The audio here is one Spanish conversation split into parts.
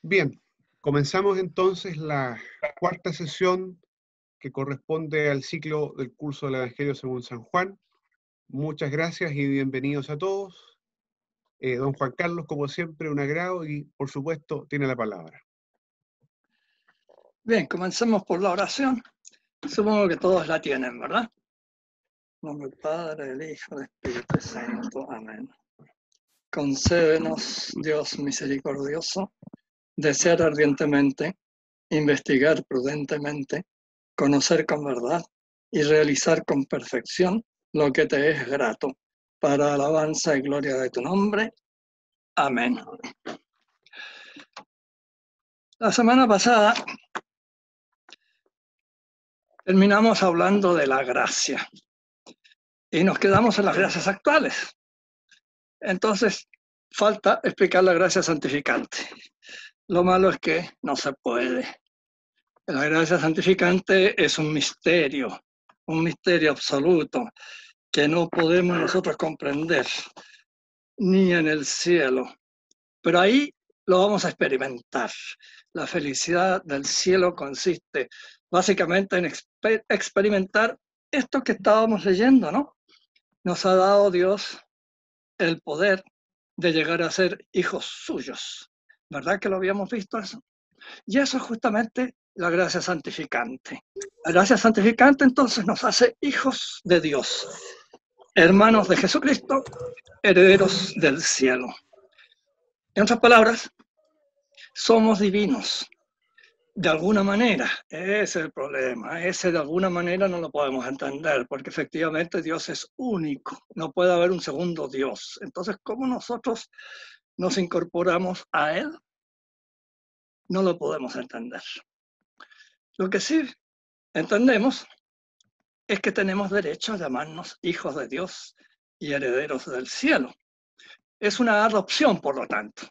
Bien, comenzamos entonces la cuarta sesión que corresponde al ciclo del curso del Evangelio según San Juan. Muchas gracias y bienvenidos a todos. Don Juan Carlos, como siempre, un agrado y, por supuesto, tiene la palabra. Bien, comencemos por la oración. Supongo que todos la tienen, ¿verdad? En nombre del Padre, del Hijo, del Espíritu Santo. Amén. Concédenos, Dios misericordioso, desear ardientemente, investigar prudentemente, conocer con verdad y realizar con perfección lo que te es grato, para alabanza y gloria de tu nombre. Amén. La semana pasada terminamos hablando de la gracia y nos quedamos en las gracias actuales. Entonces, falta explicar la gracia santificante. Lo malo es que no se puede. La gracia santificante es un misterio absoluto que no podemos nosotros comprender, ni en el cielo. Pero ahí lo vamos a experimentar. La felicidad del cielo consiste básicamente en experimentar esto que estábamos leyendo, ¿no? Nos ha dado Dios el poder de llegar a ser hijos suyos. ¿Verdad que lo habíamos visto eso? Y eso es justamente la gracia santificante. La gracia santificante entonces nos hace hijos de Dios, hermanos de Jesucristo, herederos del cielo. En otras palabras, somos divinos. De alguna manera, ese es el problema, ese de alguna manera no lo podemos entender, porque efectivamente Dios es único, no puede haber un segundo Dios. Entonces, ¿cómo nosotros nos incorporamos a Él? No lo podemos entender. Lo que sí entendemos es que tenemos derecho a llamarnos hijos de Dios y herederos del cielo. Es una adopción, por lo tanto,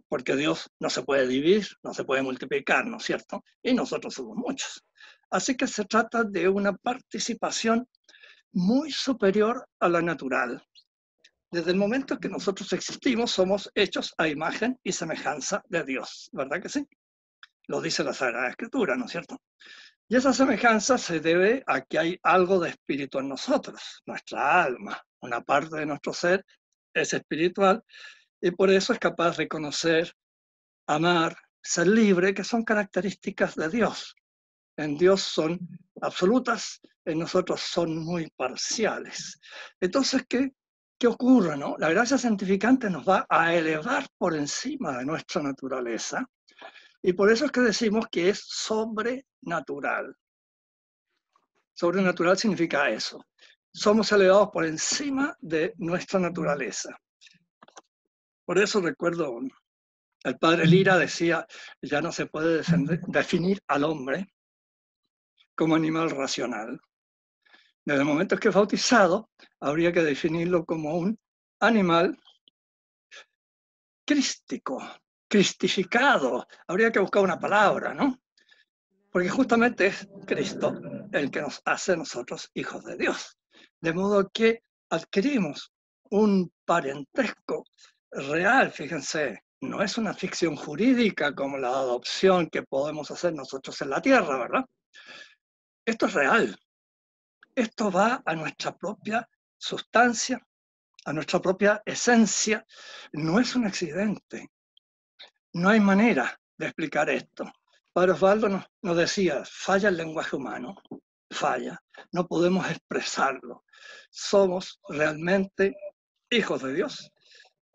porque Dios no se puede dividir, no se puede multiplicar, ¿no es cierto? Y nosotros somos muchos. Así que se trata de una participación muy superior a la natural. Desde el momento que nosotros existimos, somos hechos a imagen y semejanza de Dios, ¿verdad que sí? Lo dice la Sagrada Escritura, ¿no es cierto? Y esa semejanza se debe a que hay algo de espíritu en nosotros, nuestra alma, una parte de nuestro ser es espiritual y por eso es capaz de conocer, amar, ser libre, que son características de Dios. En Dios son absolutas, en nosotros son muy parciales. Entonces, ¿qué ocurre, no? La gracia santificante nos va a elevar por encima de nuestra naturaleza y por eso es que decimos que es sobrenatural. Sobrenatural significa eso. Somos elevados por encima de nuestra naturaleza. Por eso recuerdo, el padre Lira decía, ya no se puede definir al hombre como animal racional. Desde el momento que es bautizado, habría que definirlo como un animal crístico, cristificado. Habría que buscar una palabra, ¿no? Porque justamente es Cristo el que nos hace a nosotros hijos de Dios. De modo que adquirimos un parentesco real, fíjense, no es una ficción jurídica como la adopción que podemos hacer nosotros en la tierra, ¿verdad? Esto es real. Esto va a nuestra propia sustancia, a nuestra propia esencia. No es un accidente. No hay manera de explicar esto. Padre Osvaldo nos decía, falla el lenguaje humano, falla, no podemos expresarlo. Somos realmente hijos de Dios,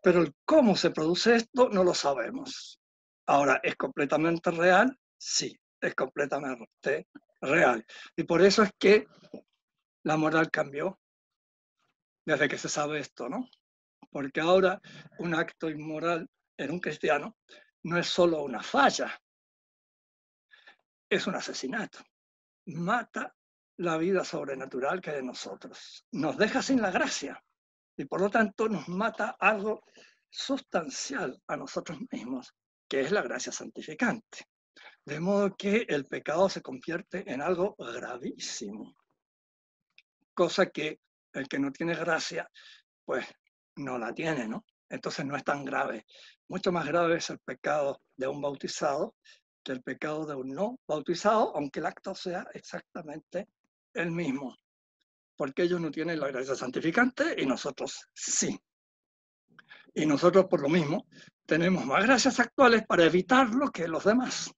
pero el cómo se produce esto no lo sabemos. Ahora, ¿es completamente real? Sí, es completamente real. Y por eso es que la moral cambió desde que se sabe esto, ¿no? Porque ahora un acto inmoral en un cristiano no es solo una falla, es un asesinato. Mata la vida sobrenatural que hay en nosotros. Nos deja sin la gracia y por lo tanto nos mata algo sustancial a nosotros mismos, que es la gracia santificante. De modo que el pecado se convierte en algo gravísimo, cosa que el que no tiene gracia, pues no la tiene, ¿no? entonces no es tan grave. Mucho más grave es el pecado de un bautizado que el pecado de un no bautizado, aunque el acto sea exactamente el mismo, porque ellos no tienen la gracia santificante y nosotros sí. Y nosotros por lo mismo tenemos más gracias actuales para evitarlo que los demás.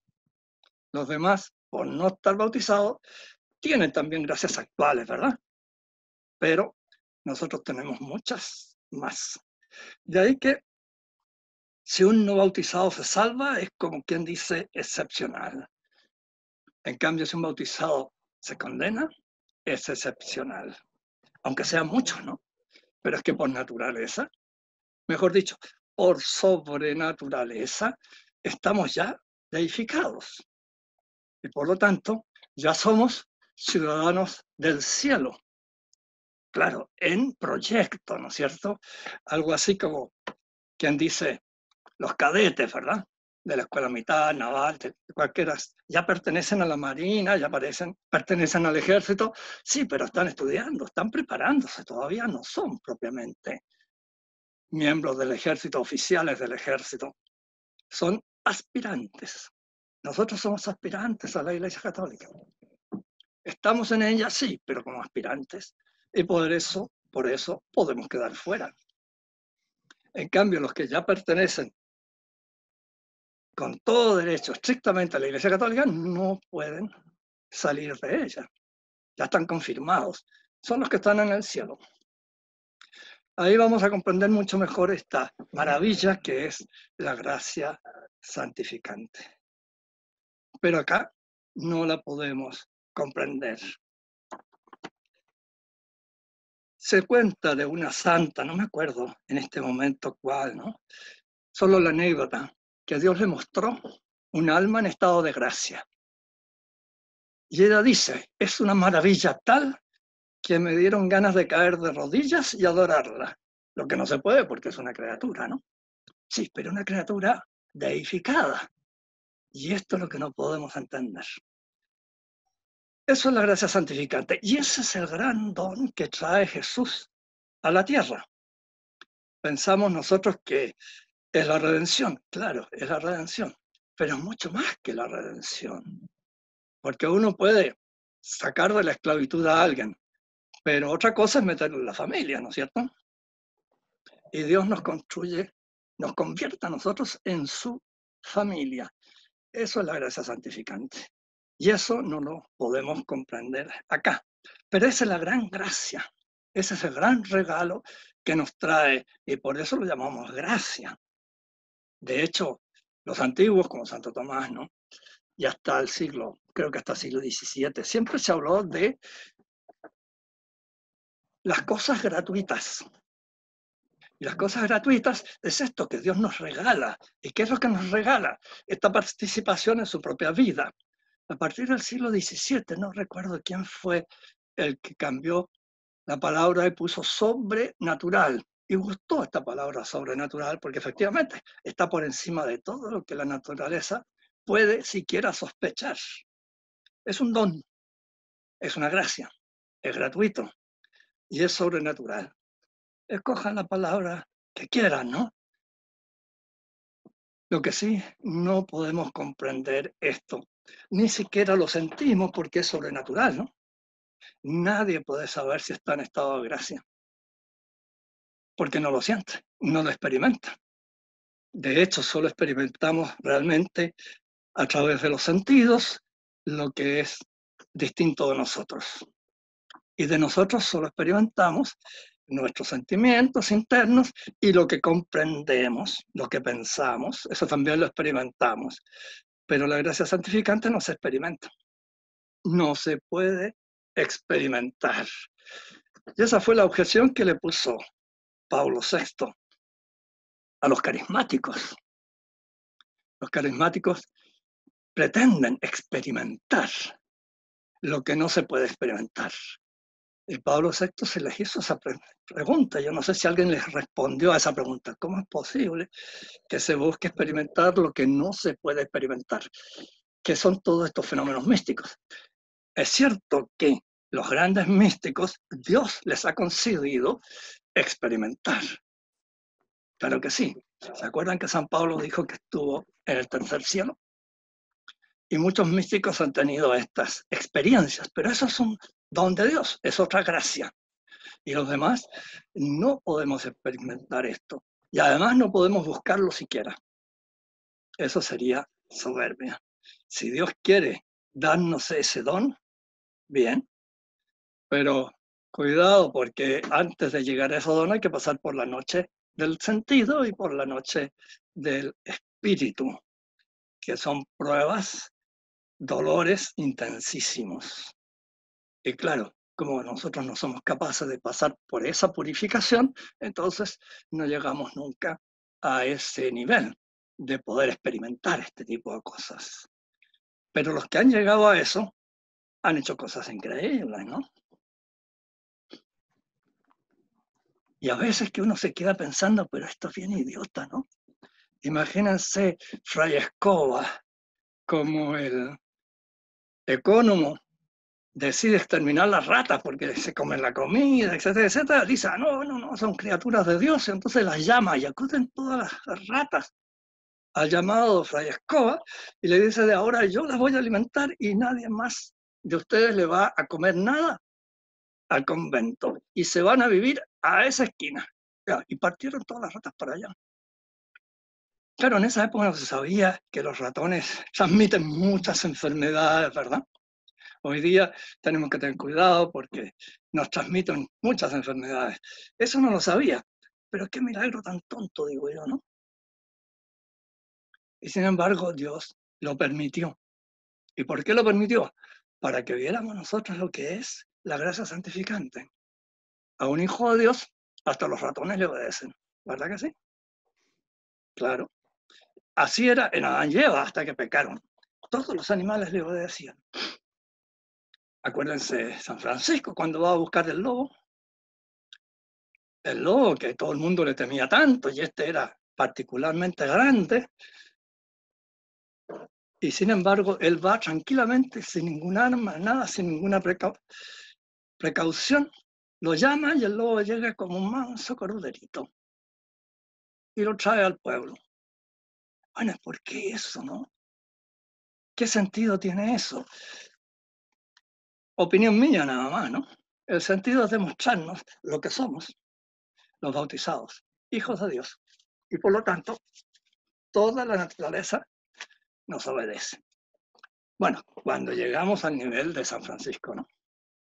Los demás, por no estar bautizados, tienen también gracias actuales, ¿verdad? Pero nosotros tenemos muchas más. De ahí que si un no bautizado se salva, es como quien dice excepcional. En cambio, si un bautizado se condena, es excepcional. Aunque sean muchos, ¿no? Pero es que por naturaleza, mejor dicho, por sobrenaturaleza, estamos ya deificados. Y por lo tanto, ya somos ciudadanos del cielo. Claro, en proyecto, ¿no es cierto? Algo así como quien dice, los cadetes, ¿verdad? De la escuela militar, naval, de cualquiera, ya pertenecen a la marina, ya pertenecen al ejército, sí, pero están estudiando, están preparándose, todavía no son propiamente miembros del ejército, oficiales del ejército, son aspirantes. Nosotros somos aspirantes a la Iglesia Católica. Estamos en ella, sí, pero como aspirantes. Y por eso podemos quedar fuera. En cambio, los que ya pertenecen con todo derecho estrictamente a la Iglesia Católica no pueden salir de ella. Ya están confirmados. Son los que están en el cielo. Ahí vamos a comprender mucho mejor esta maravilla que es la gracia santificante. Pero acá no la podemos comprender. Se cuenta de una santa, no me acuerdo en este momento cuál, ¿no? Solo la anécdota, que Dios le mostró un alma en estado de gracia. Y ella dice, es una maravilla tal que me dieron ganas de caer de rodillas y adorarla. Lo que no se puede porque es una criatura, ¿no? Sí, pero una criatura deificada. Y esto es lo que no podemos entender. Eso es la gracia santificante. Y ese es el gran don que trae Jesús a la tierra. Pensamos nosotros que es la redención. Claro, es la redención. Pero es mucho más que la redención. Porque uno puede sacar de la esclavitud a alguien, pero otra cosa es meterlo en la familia, ¿no es cierto? Y Dios nos construye, nos convierte a nosotros en su familia. Eso es la gracia santificante. Y eso no lo podemos comprender acá. Pero esa es la gran gracia. Ese es el gran regalo que nos trae. Y por eso lo llamamos gracia. De hecho, los antiguos, como Santo Tomás, ¿no? Y hasta el siglo, creo que hasta el siglo XVII, siempre se habló de las cosas gratuitas. Y las cosas gratuitas es esto que Dios nos regala. ¿Y qué es lo que nos regala? Esta participación en su propia vida. A partir del siglo XVII, no recuerdo quién fue el que cambió la palabra y puso sobrenatural. Y gustó esta palabra sobrenatural porque efectivamente está por encima de todo lo que la naturaleza puede siquiera sospechar. Es un don, es una gracia, es gratuito y es sobrenatural. Escojan la palabra que quieran, ¿no? Lo que sí, no podemos comprender esto. Ni siquiera lo sentimos porque es sobrenatural, ¿no? Nadie puede saber si está en estado de gracia. Porque no lo siente, no lo experimenta. De hecho, solo experimentamos realmente a través de los sentidos lo que es distinto de nosotros. Y de nosotros solo experimentamos nuestros sentimientos internos y lo que comprendemos, lo que pensamos, eso también lo experimentamos. Pero la gracia santificante no se experimenta. No se puede experimentar. Y esa fue la objeción que le puso Pablo VI a los carismáticos. Los carismáticos pretenden experimentar lo que no se puede experimentar. Y Pablo VI se les hizo esa pregunta. Yo no sé si alguien les respondió a esa pregunta. ¿Cómo es posible que se busque experimentar lo que no se puede experimentar? ¿Qué son todos estos fenómenos místicos? Es cierto que los grandes místicos, Dios les ha concedido experimentar. Claro que sí. ¿Se acuerdan que San Pablo dijo que estuvo en el tercer cielo? Y muchos místicos han tenido estas experiencias, pero eso es un don de Dios, es otra gracia. Y los demás no podemos experimentar esto. Y además no podemos buscarlo siquiera. Eso sería soberbia. Si Dios quiere darnos ese don, bien, pero cuidado porque antes de llegar a ese don hay que pasar por la noche del sentido y por la noche del espíritu, que son pruebas, dolores intensísimos. Y claro, como nosotros no somos capaces de pasar por esa purificación, entonces no llegamos nunca a ese nivel de poder experimentar este tipo de cosas. Pero los que han llegado a eso han hecho cosas increíbles, ¿no? Y a veces que uno se queda pensando, pero esto es bien idiota, ¿no? Imagínense Fray Escoba como el ecónomo decide exterminar las ratas porque se comen la comida, etcétera, etcétera. Dice, no, son criaturas de Dios, entonces las llama y acuden todas las ratas al llamado Fray Escoba y le dice, de ahora yo las voy a alimentar y nadie más de ustedes le va a comer nada al convento y se van a vivir a esa esquina. Y partieron todas las ratas para allá. Claro, en esa época no se sabía que los ratones transmiten muchas enfermedades, ¿verdad? Hoy día tenemos que tener cuidado porque nos transmiten muchas enfermedades. Eso no lo sabía, pero qué milagro tan tonto, digo yo, ¿no? Y sin embargo, Dios lo permitió. ¿Y por qué lo permitió? Para que viéramos nosotros lo que es la gracia santificante. A un hijo de Dios, hasta los ratones le obedecen, ¿verdad que sí? Claro. Así era en Adán y Eva hasta que pecaron. Todos los animales le obedecían. Acuérdense San Francisco cuando va a buscar el lobo que todo el mundo le temía tanto, y este era particularmente grande, y sin embargo él va tranquilamente, sin ningún arma, nada, sin ninguna precaución, lo llama y el lobo llega como un manso corderito y lo trae al pueblo. Bueno, ¿por qué eso, no? ¿Qué sentido tiene eso? Opinión mía nada más, ¿no? El sentido es demostrarnos lo que somos, los bautizados, hijos de Dios. Y por lo tanto, toda la naturaleza nos obedece. Bueno, cuando llegamos al nivel de San Francisco, ¿no?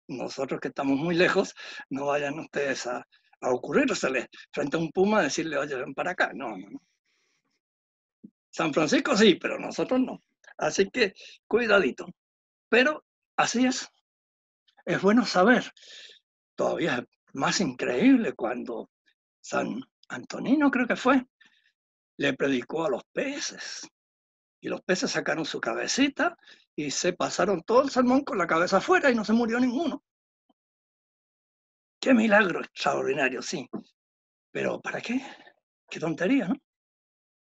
Nosotros que estamos muy lejos, no vayan ustedes a ocurrírsele frente a un puma a decirle, oye, ven para acá. No. San Francisco sí, pero nosotros no. Así que cuidadito. Pero así es. Es bueno saber. Todavía es más increíble cuando San Antonino, creo que fue, le predicó a los peces. Y los peces sacaron su cabecita y se pasaron todo el sermón con la cabeza afuera y no se murió ninguno. ¡Qué milagro extraordinario, sí! Pero ¿para qué? ¡Qué tontería, ¿no?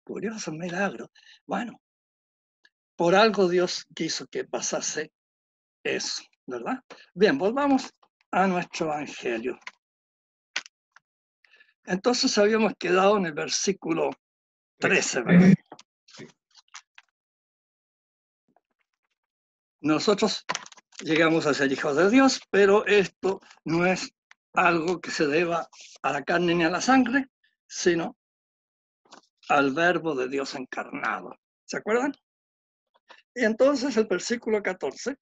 Curioso milagro. Bueno, por algo Dios quiso que pasase eso, ¿verdad? Bien, volvamos a nuestro evangelio. Entonces habíamos quedado en el versículo 13, ¿verdad? Nosotros llegamos a ser hijos de Dios, pero esto no es algo que se deba a la carne ni a la sangre, sino al verbo de Dios encarnado. ¿Se acuerdan? Y entonces el versículo 14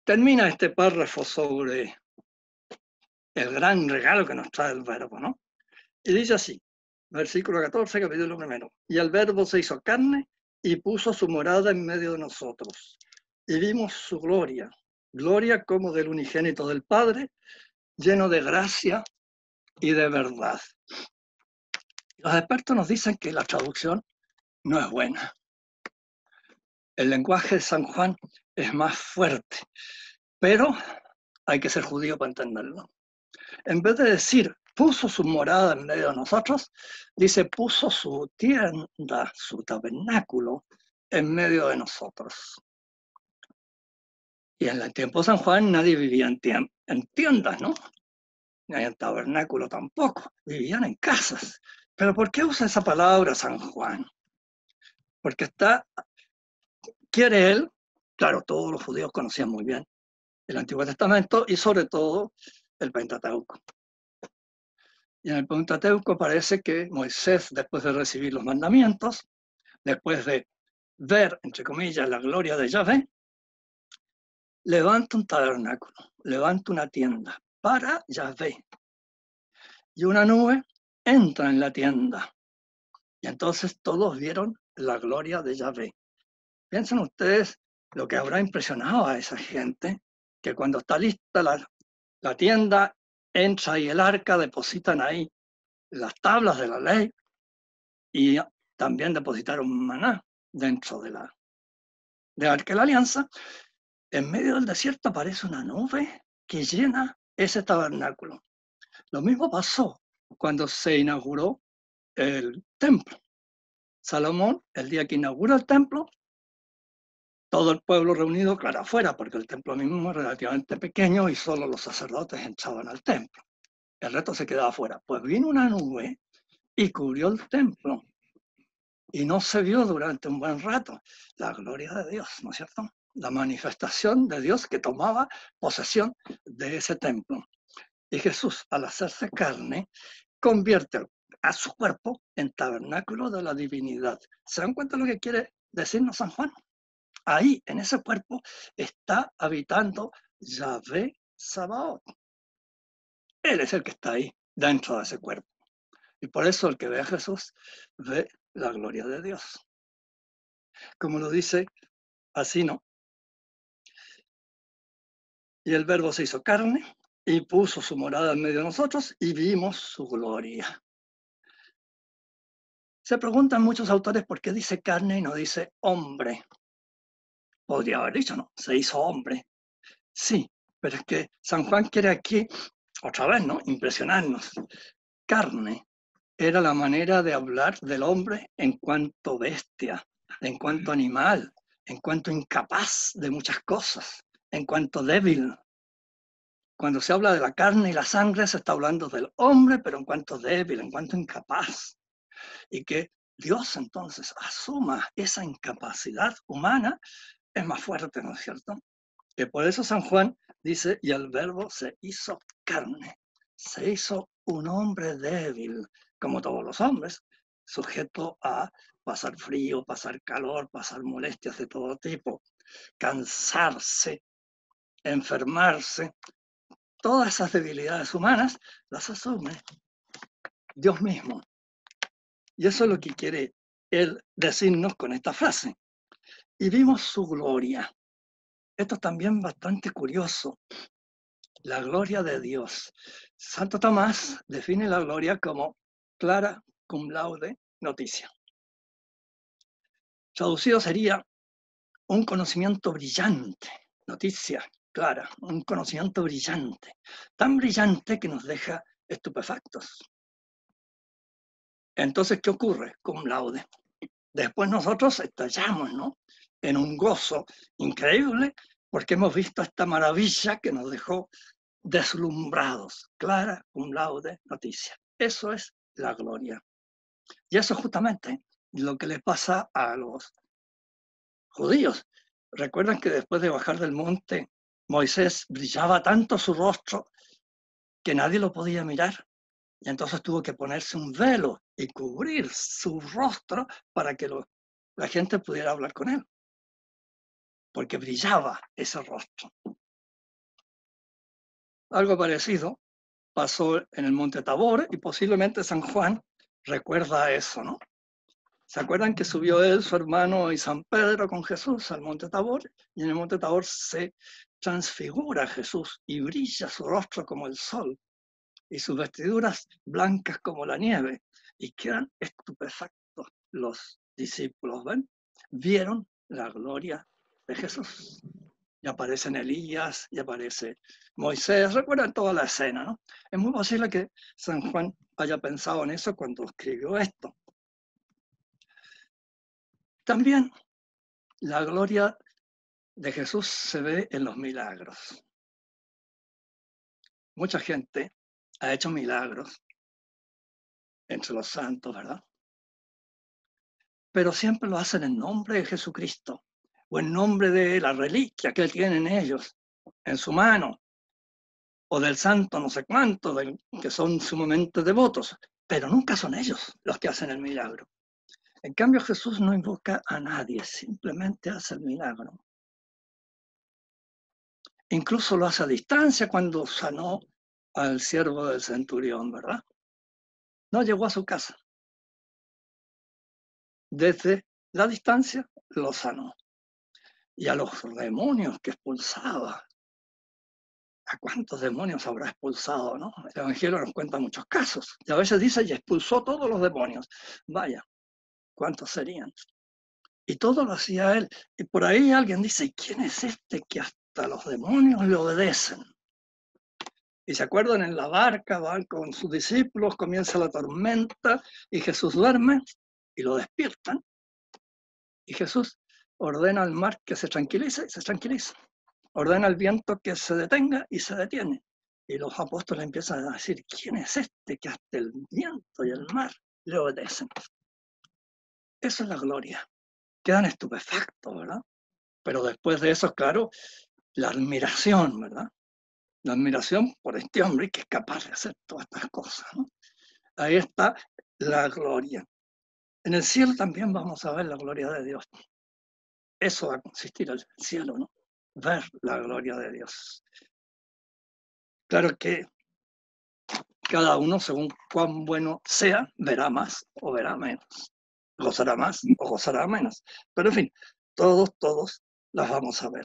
termina este párrafo sobre el gran regalo que nos trae el verbo, ¿no? Y dice así, versículo 14, capítulo 1. Y el verbo se hizo carne y puso su morada en medio de nosotros. Y vimos su gloria, gloria como del unigénito del Padre, lleno de gracia y de verdad. Los expertos nos dicen que la traducción no es buena. El lenguaje de San Juan es más fuerte, pero hay que ser judío para entenderlo. En vez de decir puso su morada en medio de nosotros, dice puso su tienda, su tabernáculo en medio de nosotros. Y en el tiempo de San Juan nadie vivía en tiendas, ¿no? Ni en tabernáculo tampoco, vivían en casas. Pero ¿por qué usa esa palabra San Juan? Porque quiere él, claro, todos los judíos conocían muy bien el Antiguo Testamento y sobre todo el Pentateuco. Y en el Pentateuco parece que Moisés, después de recibir los mandamientos, después de ver, entre comillas, la gloria de Yahvé, levanta un tabernáculo, levanta una tienda para Yahvé. Y una nube entra en la tienda. Y entonces todos vieron la gloria de Yahvé. Piensen ustedes lo que habrá impresionado a esa gente, que cuando está lista la tienda, entra y el arca, depositan ahí las tablas de la ley y también depositaron maná dentro de arca de la alianza. En medio del desierto aparece una nube que llena ese tabernáculo. Lo mismo pasó cuando se inauguró el templo. Salomón, el día que inaugura el templo, todo el pueblo reunido, claro, afuera, porque el templo mismo es relativamente pequeño y solo los sacerdotes entraban al templo. El resto se quedaba afuera. Pues vino una nube y cubrió el templo. Y no se vio durante un buen rato la gloria de Dios, ¿no es cierto? La manifestación de Dios que tomaba posesión de ese templo. Y Jesús, al hacerse carne, convierte a su cuerpo en tabernáculo de la divinidad. ¿Se dan cuenta de lo que quiere decirnos San Juan? Ahí, en ese cuerpo, está habitando Yahvé Sabaoth. Él es el que está ahí, dentro de ese cuerpo. Y por eso el que ve a Jesús ve la gloria de Dios. Como lo dice así, ¿no? Y el Verbo se hizo carne y puso su morada en medio de nosotros y vimos su gloria. Se preguntan muchos autores por qué dice carne y no dice hombre. Podría haber dicho, ¿no? Se hizo hombre. Sí, pero es que San Juan quiere aquí, otra vez, ¿no? Impresionarnos. Carne era la manera de hablar del hombre en cuanto bestia, en cuanto animal, en cuanto incapaz de muchas cosas, en cuanto débil. Cuando se habla de la carne y la sangre, se está hablando del hombre, pero en cuanto débil, en cuanto incapaz. Y que Dios entonces asuma esa incapacidad humana es más fuerte, ¿no es cierto? Que por eso San Juan dice, y el Verbo se hizo carne, se hizo un hombre débil, como todos los hombres, sujeto a pasar frío, pasar calor, pasar molestias de todo tipo, cansarse, enfermarse. Todas esas debilidades humanas las asume Dios mismo. Y eso es lo que quiere él decirnos con esta frase. Y vimos su gloria. Esto es también bastante curioso. La gloria de Dios. Santo Tomás define la gloria como clara cum laude noticia. Traducido sería un conocimiento brillante, noticia clara, un conocimiento brillante, tan brillante que nos deja estupefactos. Entonces, ¿qué ocurre? Cum laude. Después nosotros estallamos, ¿no? En un gozo increíble porque hemos visto esta maravilla que nos dejó deslumbrados. Clara cum laude noticia. Eso es la gloria. Y eso es justamente lo que le pasa a los judíos. Recuerdan que después de bajar del monte, Moisés brillaba tanto su rostro que nadie lo podía mirar. Y entonces tuvo que ponerse un velo y cubrir su rostro para que la gente pudiera hablar con él. Porque brillaba ese rostro. Algo parecido pasó en el monte Tabor y posiblemente San Juan recuerda eso, ¿no? ¿Se acuerdan que subió él, su hermano y San Pedro con Jesús al monte Tabor? Y en el monte Tabor se transfigura Jesús y brilla su rostro como el sol y sus vestiduras blancas como la nieve, y quedan estupefactos los discípulos, ¿ven? Vieron la gloria de Jesús. Y aparecen Elías, y aparece Moisés, recuerdan toda la escena, ¿no? Es muy posible que San Juan haya pensado en eso cuando escribió esto. También la gloria de Jesús se ve en los milagros. Mucha gente ha hecho milagros entre los santos, ¿verdad? Pero siempre lo hacen en nombre de Jesucristo o en nombre de la reliquia que tienen ellos en su mano, o del santo no sé cuánto, que son sumamente devotos, pero nunca son ellos los que hacen el milagro. En cambio, Jesús no invoca a nadie, simplemente hace el milagro. Incluso lo hace a distancia cuando sanó al siervo del centurión, ¿verdad? No llegó a su casa. Desde la distancia lo sanó. Y a los demonios que expulsaba, ¿a cuántos demonios habrá expulsado, no? El Evangelio nos cuenta muchos casos. Y a veces dice, y expulsó todos los demonios. Vaya, ¿cuántos serían? Y todo lo hacía él. Y por ahí alguien dice, ¿y quién es este que hasta los demonios le obedecen? Y se acuerdan, en la barca van con sus discípulos, comienza la tormenta y Jesús duerme y lo despiertan. Y Jesús ordena al mar que se tranquilice y se tranquiliza. Ordena al viento que se detenga y se detiene. Y los apóstoles empiezan a decir, ¿quién es este que hasta el viento y el mar le obedecen? Eso es la gloria. Quedan estupefactos, ¿verdad? Pero después de eso, claro, la admiración, ¿verdad? La admiración por este hombre que es capaz de hacer todas estas cosas, ¿no? Ahí está la gloria. En el cielo también vamos a ver la gloria de Dios. Eso va a consistir el cielo, ¿no? Ver la gloria de Dios. Claro que cada uno, según cuán bueno sea, verá más o verá menos. Gozará más o gozará menos. Pero en fin, todos las vamos a ver.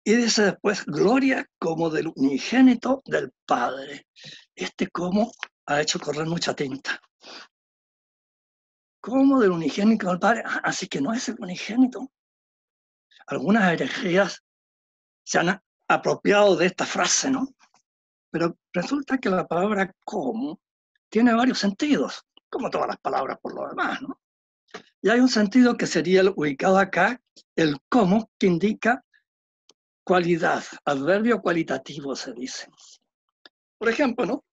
Y dice después, gloria como del unigénito del Padre. Este como ha hecho correr mucha tinta. Como del unigénito del Padre. Así que no es el unigénito. Algunas herejías se han apropiado de esta frase, ¿no? Pero resulta que la palabra como tiene varios sentidos, como todas las palabras por lo demás, ¿no? Y hay un sentido que sería el ubicado acá, el como, que indica cualidad, adverbio cualitativo se dice. Por ejemplo, ¿no?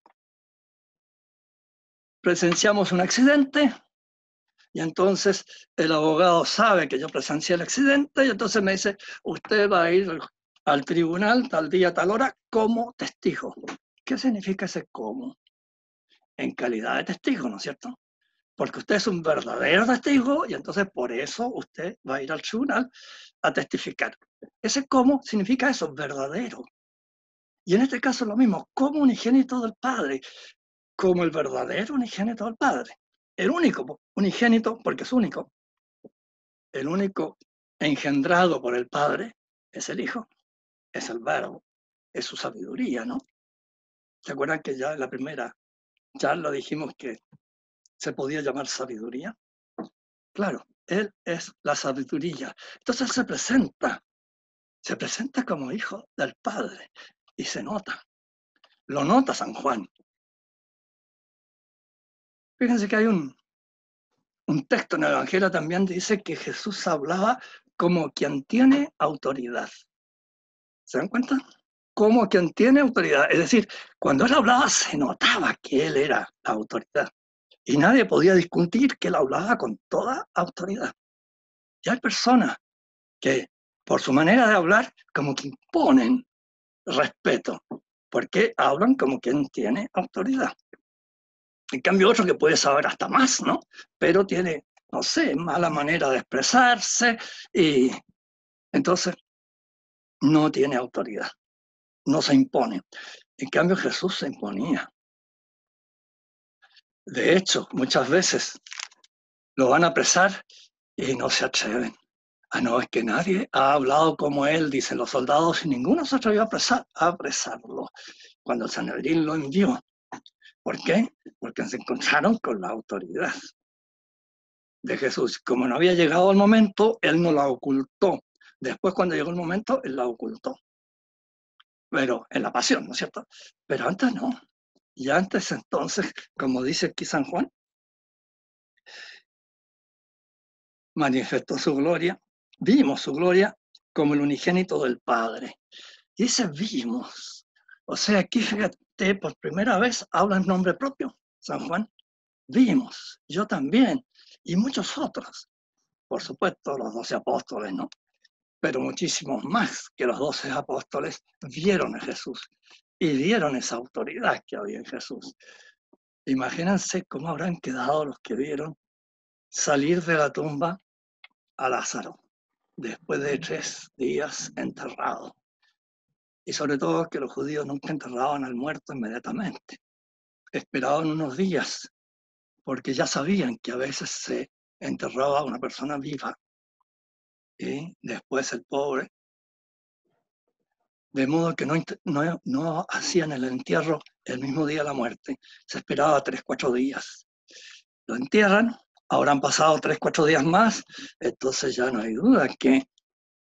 Presenciamos un accidente y entonces el abogado sabe que yo presencié el accidente y entonces me dice, usted va a ir al tribunal tal día, tal hora, como testigo. ¿Qué significa ese como? En calidad de testigo, ¿no es cierto? Porque usted es un verdadero testigo y entonces por eso usted va a ir al tribunal a testificar. Ese como significa eso, verdadero. Y en este caso lo mismo, como unigénito del Padre, como el verdadero unigénito del Padre. El único unigénito, porque es único, el único engendrado por el Padre es el Hijo, es el Verbo, es su sabiduría, ¿no? ¿Se acuerdan que ya en la primera charla dijimos que se podía llamar sabiduría? Claro, Él es la sabiduría. Entonces se presenta como hijo del Padre y se nota. Lo nota San Juan. Fíjense que hay un texto en el Evangelio también que dice que Jesús hablaba como quien tiene autoridad. ¿Se dan cuenta? Como quien tiene autoridad. Es decir, cuando él hablaba se notaba que él era la autoridad. Y nadie podía discutir que él hablaba con toda autoridad. Y hay personas que, por su manera de hablar, como que imponen respeto, porque hablan como quien tiene autoridad. En cambio, otro que puede saber hasta más, ¿no? Pero tiene, no sé, mala manera de expresarse y entonces no tiene autoridad, no se impone. En cambio, Jesús se imponía. De hecho, muchas veces lo van a apresar y no se atreven. No, es que nadie ha hablado como él, dicen los soldados, y ninguno se atrevió a apresarlo cuando el Sanedrín lo envió. ¿Por qué? Porque se encontraron con la autoridad de Jesús. Como no había llegado el momento, él no la ocultó. Después, cuando llegó el momento, él la ocultó. Pero en la pasión, ¿no es cierto? Pero antes no. Y antes entonces, como dice aquí San Juan, manifestó su gloria, vimos su gloria como el unigénito del Padre. Y ese vimos. O sea, aquí fíjate, por primera vez habla en nombre propio. San Juan, vimos, yo también, y muchos otros. Por supuesto, los 12 apóstoles, ¿no? Pero muchísimos más que los 12 apóstoles vieron a Jesús y vieron esa autoridad que había en Jesús. Imagínense cómo habrán quedado los que vieron salir de la tumba a Lázaro después de 3 días enterrado. Y sobre todo que los judíos nunca enterraban al muerto inmediatamente. Esperaban unos días, porque ya sabían que a veces se enterraba a una persona viva y después el pobre, de modo que no hacían el entierro el mismo día de la muerte, se esperaba 3, 4 días. Lo entierran, habrán pasado 3, 4 días más, entonces ya no hay duda que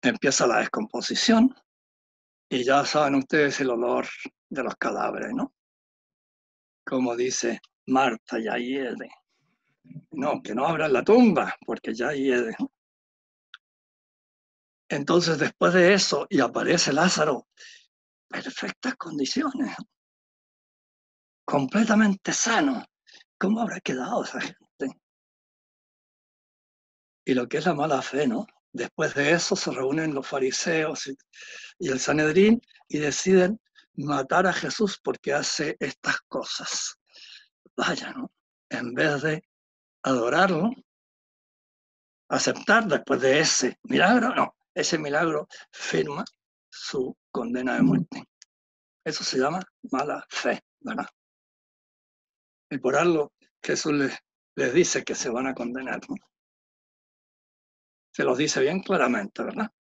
empieza la descomposición y ya saben ustedes el olor de los cadáveres, ¿no? Como dice Marta, ya hiede. No, que no abran la tumba, porque ya hiede. Entonces, después de eso, y aparece Lázaro, perfectas condiciones, completamente sano. ¿Cómo habrá quedado esa gente? Y lo que es la mala fe, ¿no? Después de eso se reúnen los fariseos y el Sanedrín y deciden matar a Jesús porque hace estas cosas. Vaya, ¿no? En vez de adorarlo, aceptar después de ese milagro, no, ese milagro firma su condena de muerte. Eso se llama mala fe, ¿verdad? Y por algo Jesús les dice que se van a condenar, ¿no? Se los dice bien claramente, ¿verdad?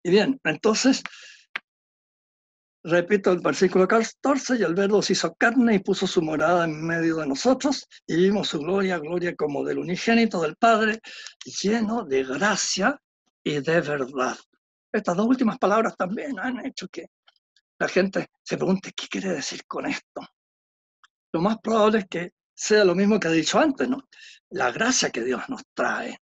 Y bien, entonces, repito el versículo 14, y el Verbo se hizo carne y puso su morada en medio de nosotros, y vimos su gloria, gloria como del unigénito del Padre, lleno de gracia y de verdad. Estas 2 últimas palabras también han hecho que la gente se pregunte qué quiere decir con esto. Lo más probable es que sea lo mismo que he dicho antes, ¿no? La gracia que Dios nos trae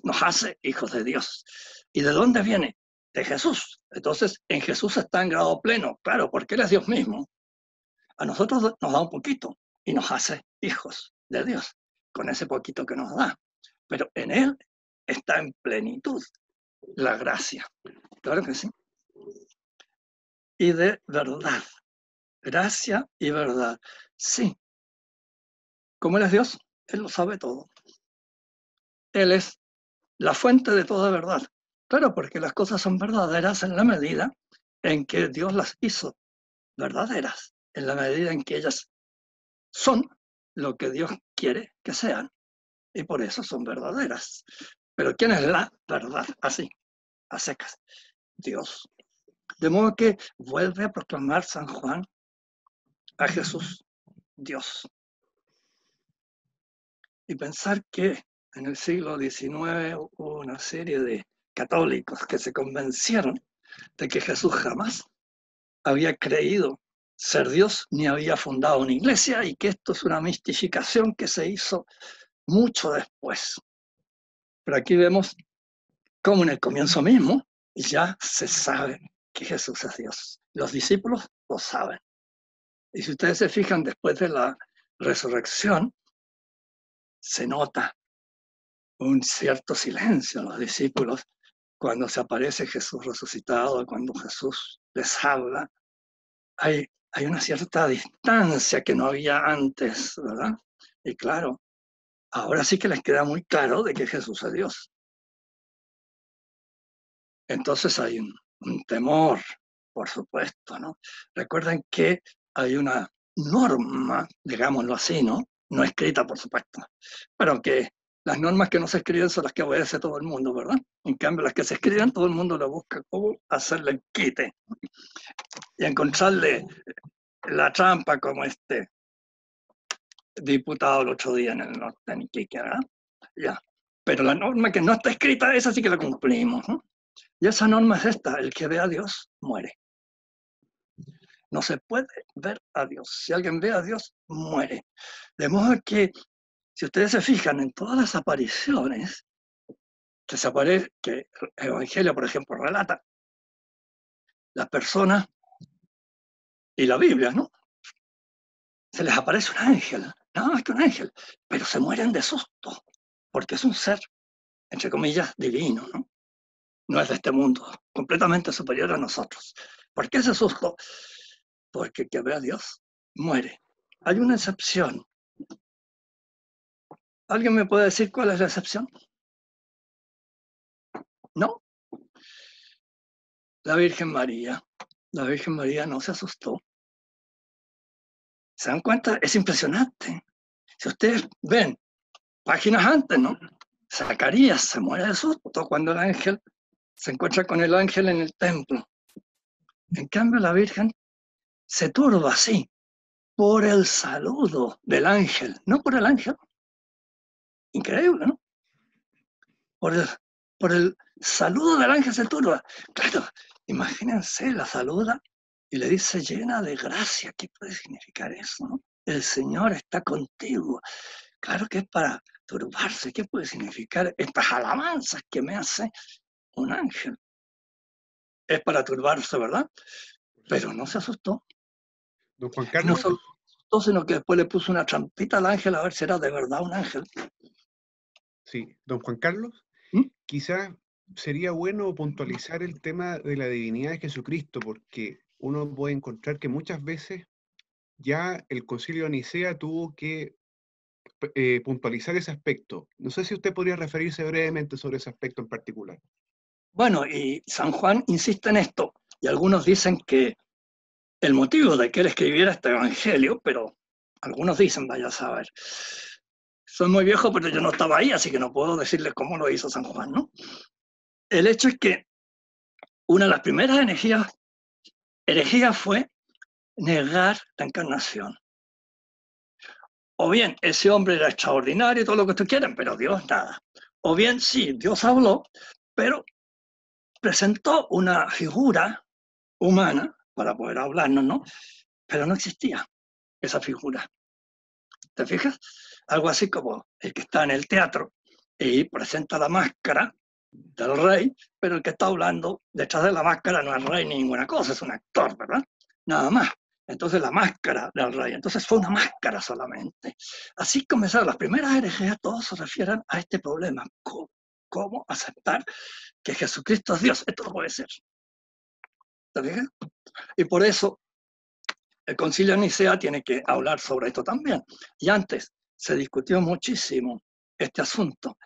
nos hace hijos de Dios. ¿Y de dónde viene? De Jesús. Entonces, en Jesús está en grado pleno, claro, porque Él es Dios mismo. A nosotros nos da un poquito y nos hace hijos de Dios con ese poquito que nos da. Pero en Él está en plenitud la gracia. Claro que sí. Y de verdad. Gracia y verdad. Sí. Como Él es Dios, Él lo sabe todo. Él es la fuente de toda verdad. Claro, porque las cosas son verdaderas en la medida en que Dios las hizo verdaderas, en la medida en que ellas son lo que Dios quiere que sean. Y por eso son verdaderas. Pero ¿quién es la verdad? Así, a secas. Dios. De modo que vuelve a proclamar San Juan a Jesús, Dios. Y pensar que en el siglo XIX hubo una serie de católicos que se convencieron de que Jesús jamás había creído ser Dios ni había fundado una iglesia y que esto es una mistificación que se hizo mucho después. Pero aquí vemos cómo en el comienzo mismo ya se sabe que Jesús es Dios. Los discípulos lo saben. Y si ustedes se fijan, después de la resurrección, se nota un cierto silencio en los discípulos cuando se aparece Jesús resucitado, cuando Jesús les habla. Hay una cierta distancia que no había antes, ¿verdad? Y claro, ahora sí que les queda muy claro de que Jesús es Dios. Entonces hay un temor, por supuesto, ¿no? Recuerden que hay una norma, digámoslo así, ¿no? No escrita, por supuesto, pero que las normas que no se escriben son las que obedece todo el mundo, ¿verdad? En cambio, las que se escriben, todo el mundo lo busca cómo hacerle el quite y encontrarle la trampa como este diputado el otro día en el norte, en Iquique, ¿verdad? Ya. Pero la norma que no está escrita, esa sí que la cumplimos, ¿no? Y esa norma es esta: el que ve a Dios muere. No se puede ver a Dios. Si alguien ve a Dios, muere. De modo que, si ustedes se fijan en todas las apariciones que el Evangelio, por ejemplo, relata, las personas y la Biblia, ¿no? se les aparece un ángel, nada más que un ángel, pero se mueren de susto, porque es un ser, entre comillas, divino, ¿no? No es de este mundo, completamente superior a nosotros. ¿Por qué ese susto? Porque que ve a Dios muere. Hay una excepción. ¿Alguien me puede decir cuál es la excepción? ¿No? La Virgen María. La Virgen María no se asustó. ¿Se dan cuenta? Es impresionante. Si ustedes ven páginas antes, ¿no? Zacarías se muere de susto cuando el ángel se encuentra con el ángel en el templo. En cambio, la Virgen se turba así, por el saludo del ángel, no por el ángel. Increíble, ¿no? Por el saludo del ángel se turba. Claro, imagínense, la saluda y le dice llena de gracia. ¿Qué puede significar eso, no? El Señor está contigo. Claro que es para turbarse. ¿Qué puede significar estas alabanzas que me hace un ángel? Es para turbarse, ¿verdad? Pero no se asustó. Don Juan Y no Carlos, solo se asustó, sino que después le puso una trampita al ángel a ver si era de verdad un ángel. sí, don Juan Carlos, ¿Mm? quizás sería bueno puntualizar el tema de la divinidad de Jesucristo, porque uno puede encontrar que muchas veces ya el Concilio de Nicea tuvo que puntualizar ese aspecto. No sé si usted podría referirse brevemente sobre ese aspecto en particular. Bueno, y San Juan insiste en esto, y algunos dicen que el motivo de que él escribiera este evangelio, pero algunos dicen, vaya a saber. Soy muy viejo, pero yo no estaba ahí, así que no puedo decirles cómo lo hizo San Juan, ¿no? El hecho es que una de las primeras herejías fue negar la encarnación. O bien, ese hombre era extraordinario y todo lo que ustedes quieran, pero Dios nada. O bien, sí, Dios habló, pero presentó una figura humana para poder hablarnos, ¿no? Pero no existía esa figura. ¿Te fijas? Algo así como el que está en el teatro y presenta la máscara del rey, pero el que está hablando detrás de la máscara no es rey ni ninguna cosa, es un actor, ¿verdad? Nada más. Entonces la máscara del rey. Entonces fue una máscara solamente. Así comenzaron las primeras herejías, todos se refieren a este problema. ¿Cómo aceptar que Jesucristo es Dios? Esto no puede ser. ¿Te fijas? Y por eso el Concilio de Nicea tiene que hablar sobre esto también. Y antes se discutió muchísimo este asunto.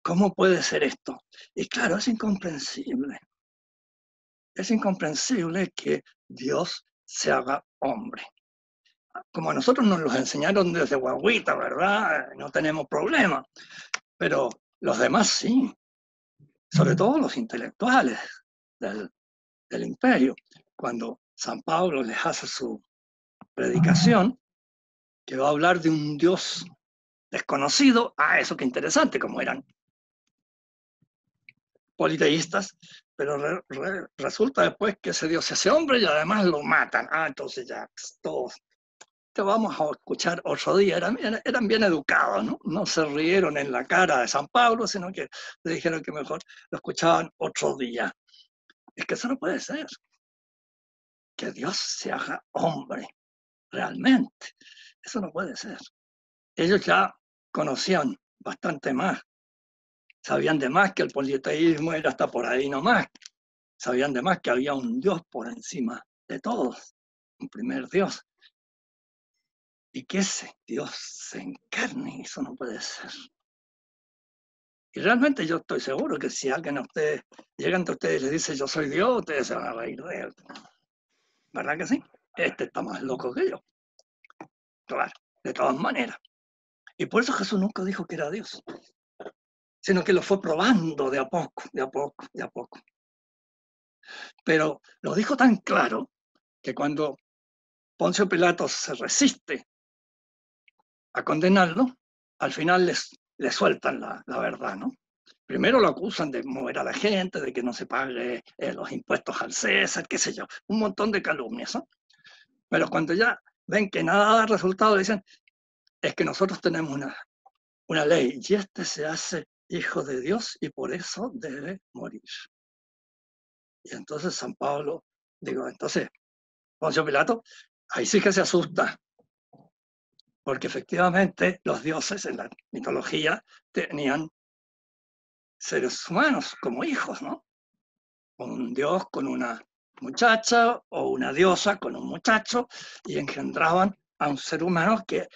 ¿Cómo puede ser esto? Y claro, es incomprensible. Es incomprensible que Dios se haga hombre. Como a nosotros nos los enseñaron desde guaguita, ¿verdad? No tenemos problema. Pero los demás sí, sobre todo los intelectuales del imperio. Cuando San Pablo les hace su predicación, que va a hablar de un Dios desconocido, eso qué interesante, como eran politeístas, pero resulta después que ese Dios se hace hombre y además lo matan. Entonces ya todos te vamos a escuchar otro día. Eran bien educados, ¿no? No se rieron en la cara de San Pablo, sino que le dijeron que mejor lo escuchaban otro día. Es que eso no puede ser, que Dios se haga hombre, realmente. Eso no puede ser. Ellos ya conocían bastante más. Sabían de más que el politeísmo era hasta por ahí nomás. Sabían de más que había un Dios por encima de todos, un primer Dios. Y que ese Dios se encarne, eso no puede ser. Y realmente yo estoy seguro que si alguien a ustedes, llega ante ustedes y les dice yo soy Dios, ustedes se van a reír de él. ¿Verdad que sí? Este está más loco que yo. Claro, de todas maneras. Y por eso Jesús nunca dijo que era Dios, sino que lo fue probando de a poco, de a poco, de a poco. Pero lo dijo tan claro que cuando Poncio Pilato se resiste a condenarlo, al final les sueltan la verdad, ¿no? Primero lo acusan de mover a la gente, de que no se pague los impuestos al César, qué sé yo, un montón de calumnias, ¿no? Pero cuando ya ven que nada da resultado, dicen, es que nosotros tenemos una ley y este se hace hijo de Dios y por eso debe morir. Y entonces San Pablo, entonces Poncio Pilato, ahí sí que se asusta. porque efectivamente los dioses en la mitología tenían seres humanos como hijos, ¿no? Un dios con una muchacha o una diosa con un muchacho y engendraban a un ser humano que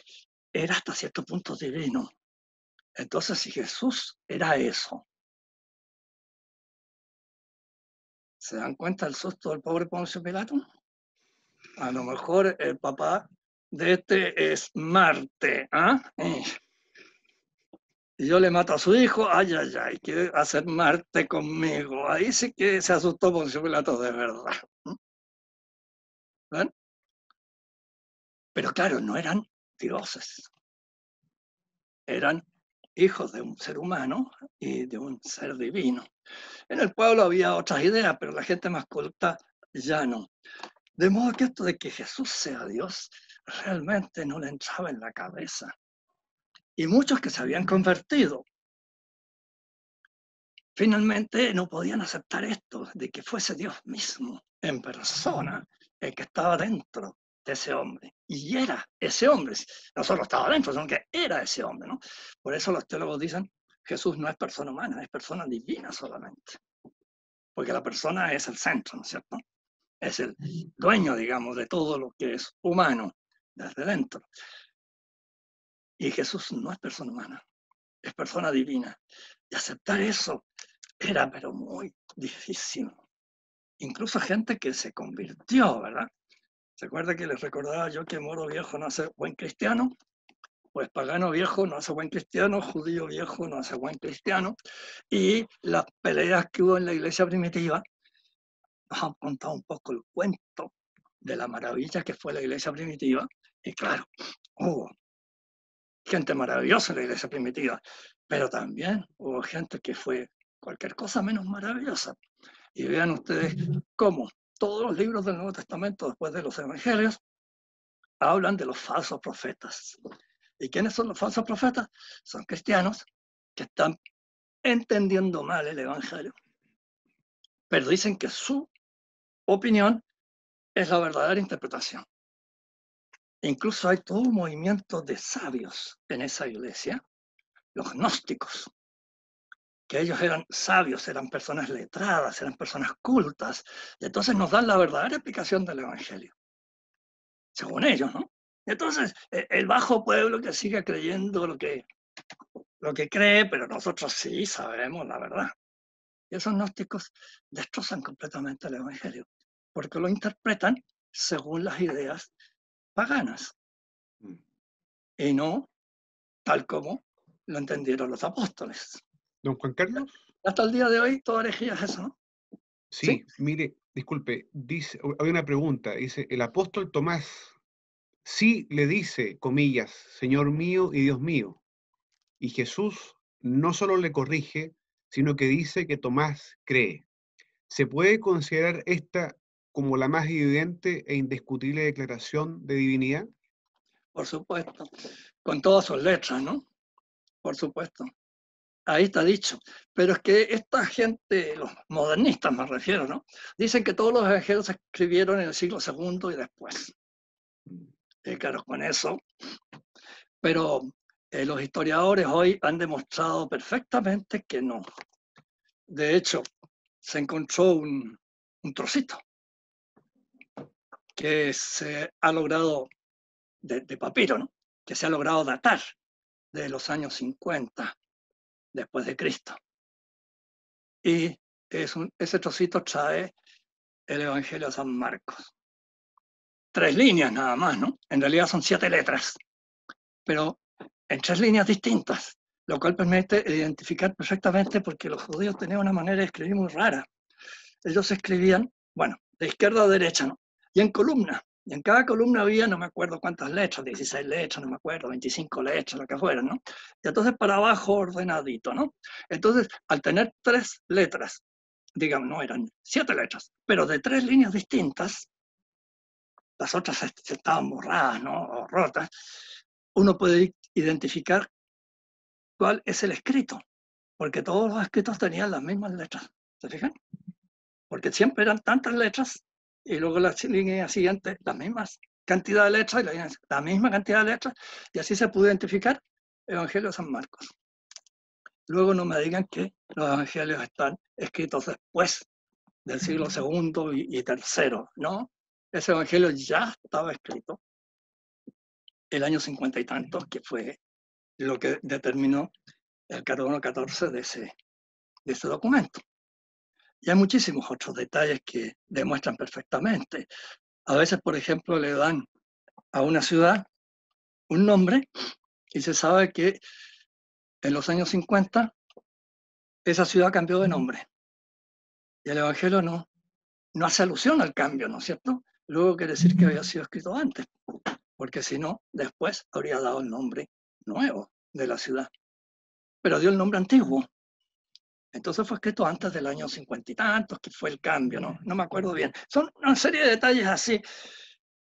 era hasta cierto punto divino. Entonces, si Jesús era eso, ¿se dan cuenta del susto del pobre Poncio Pilato? A lo mejor el papá de este es Marte, ¿ah? Y yo le mato a su hijo, ay, ay, ay, quiere hacer Marte conmigo. Ahí sí que se asustó Poncio Pilato de verdad. ¿Ven? Pero claro, no eran dioses, eran hijos de un ser humano y de un ser divino. En el pueblo había otras ideas, pero la gente más culta ya no. De modo que esto de que Jesús sea Dios realmente no le entraba en la cabeza. Y muchos que se habían convertido finalmente no podían aceptar esto, de que fuese Dios mismo, en persona, el que estaba dentro de ese hombre. Y era ese hombre. No solo estaba dentro, sino que era ese hombre, ¿no? Por eso los teólogos dicen, Jesús no es persona humana, es persona divina solamente. Porque la persona es el centro, ¿no es cierto? Es el dueño, digamos, de todo lo que es humano, desde dentro. Y Jesús no es persona humana, es persona divina. Y aceptar eso era pero muy difícil. Incluso gente que se convirtió, ¿verdad? ¿Se acuerda que les recordaba yo que moro viejo no hace buen cristiano? Pues pagano viejo no hace buen cristiano, judío viejo no hace buen cristiano. Y las peleas que hubo en la iglesia primitiva nos han contado un poco el cuento de la maravilla que fue la iglesia primitiva. Y claro, hubo gente maravillosa en la iglesia primitiva, pero también hubo gente que fue cualquier cosa menos maravillosa. Y vean ustedes cómo todos los libros del Nuevo Testamento, después de los Evangelios, hablan de los falsos profetas. ¿Y quiénes son los falsos profetas? Son cristianos que están entendiendo mal el Evangelio, pero dicen que su opinión es la verdadera interpretación. Incluso hay todo un movimiento de sabios en esa iglesia, los gnósticos, que ellos eran sabios, eran personas letradas, eran personas cultas, y entonces nos dan la verdadera explicación del Evangelio, según ellos, ¿no? Entonces, el bajo pueblo que sigue creyendo lo que cree, pero nosotros sí sabemos la verdad. Y esos gnósticos destrozan completamente el Evangelio, porque lo interpretan según las ideas paganas, y no tal como lo entendieron los apóstoles. Don Juan Carlos. Hasta el día de hoy, toda herejía es eso, ¿no? Sí, mire, disculpe, dice, hay una pregunta, dice, el apóstol Tomás sí le dice, comillas, Señor mío y Dios mío, y Jesús no solo le corrige, sino que dice que Tomás cree. ¿Se puede considerar esta como la más evidente e indiscutible declaración de divinidad? Por supuesto, con todas sus letras, ¿no? Por supuesto. Ahí está dicho. Pero es que esta gente, los modernistas me refiero, ¿no? Dicen que todos los evangelios se escribieron en el siglo II y después. Y claro, con eso. Pero los historiadores hoy han demostrado perfectamente que no. De hecho, se encontró un trocito que se ha logrado, de papiro, ¿no? Que se ha logrado datar de los años 50 después de Cristo. Y ese trocito trae el Evangelio de San Marcos. 3 líneas nada más, ¿no? En realidad son 7 letras, pero en 3 líneas distintas, lo cual permite identificar perfectamente porque los judíos tenían una manera de escribir muy rara. Ellos escribían, bueno, de izquierda a derecha, ¿no? Y en columna. Y en cada columna había, no me acuerdo cuántas letras, 16 letras, no me acuerdo, 25 letras, lo que fueran, ¿no? Y entonces para abajo ordenadito, ¿no? Entonces, al tener 3 letras, digamos, no eran 7 letras, pero de 3 líneas distintas, las otras estaban borradas, ¿no? O rotas, uno puede identificar cuál es el escrito, porque todos los escritos tenían las mismas letras, ¿se fijan? Porque siempre eran tantas letras y luego las líneas siguientes las mismas cantidad de letras y la misma cantidad de letras, y así se pudo identificar Evangelio de San Marcos. Luego no me digan que los evangelios están escritos después del siglo II y III, ¿no? Ese evangelio ya estaba escrito el año 50 y tantos, que fue lo que determinó el carbono 14 de ese documento. Y hay muchísimos otros detalles que demuestran perfectamente. A veces, por ejemplo, le dan a una ciudad un nombre y se sabe que en los años 50 esa ciudad cambió de nombre. Y el Evangelio no hace alusión al cambio, ¿no es cierto? Luego quiere decir que había sido escrito antes, porque si no, después habría dado el nombre nuevo de la ciudad. Pero dio el nombre antiguo. Entonces fue escrito antes del año 50 y tantos, que fue el cambio, ¿no? No me acuerdo bien. Son una serie de detalles así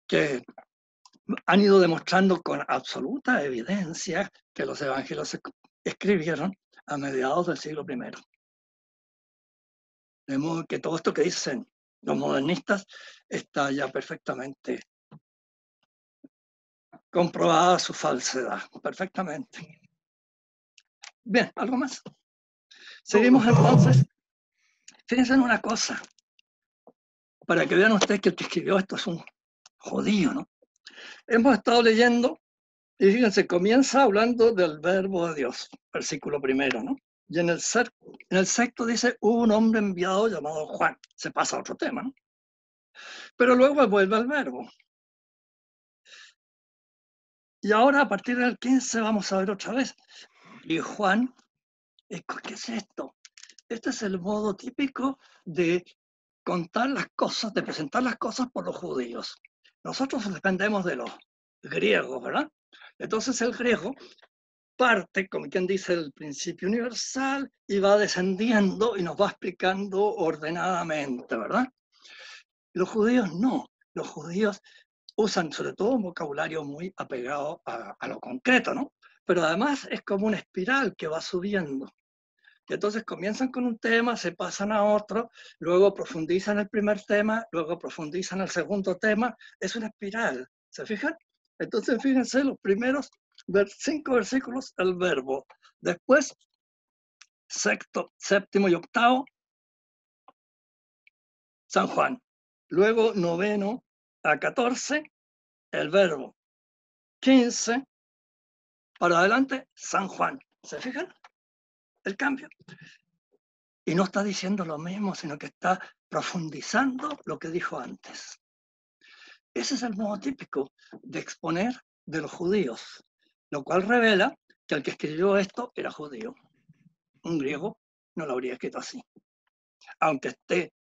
que han ido demostrando con absoluta evidencia que los evangelios se escribieron a mediados del siglo I. De modo que todo esto que dicen los modernistas está ya perfectamente comprobada su falsedad, perfectamente. Bien, ¿algo más? Seguimos entonces. Fíjense en una cosa, para que vean ustedes que el que escribió esto es un judío, ¿no? Hemos estado leyendo, y fíjense, comienza hablando del verbo de Dios, versículo 1, ¿no? Y en el sexto dice, hubo un hombre enviado llamado Juan. Se pasa a otro tema, ¿no? Pero luego vuelve al verbo. Y ahora, a partir del 15, vamos a ver otra vez. Y Juan, ¿qué es esto? Este es el modo típico de contar las cosas, de presentar las cosas por los judíos. Nosotros dependemos de los griegos, ¿verdad? Entonces el griego parte, como quien dice, el principio universal y va descendiendo y nos va explicando ordenadamente, ¿verdad? Los judíos no. Los judíos usan sobre todo un vocabulario muy apegado a lo concreto, ¿no? Pero además es como una espiral que va subiendo. Y entonces comienzan con un tema, se pasan a otro, luego profundizan el primer tema, luego profundizan el segundo tema. Es una espiral, ¿se fijan? Entonces fíjense, los primeros 5 versículos, el verbo. Después, sexto, séptimo y octavo, San Juan. Luego, 9 a 14, el verbo. 15, para adelante, San Juan. ¿Se fijan? El cambio. Y no está diciendo lo mismo, sino que está profundizando lo que dijo antes. Ese es el modo típico de exponer de los judíos, lo cual revela que el que escribió esto era judío. Un griego no lo habría escrito así. Aunque esté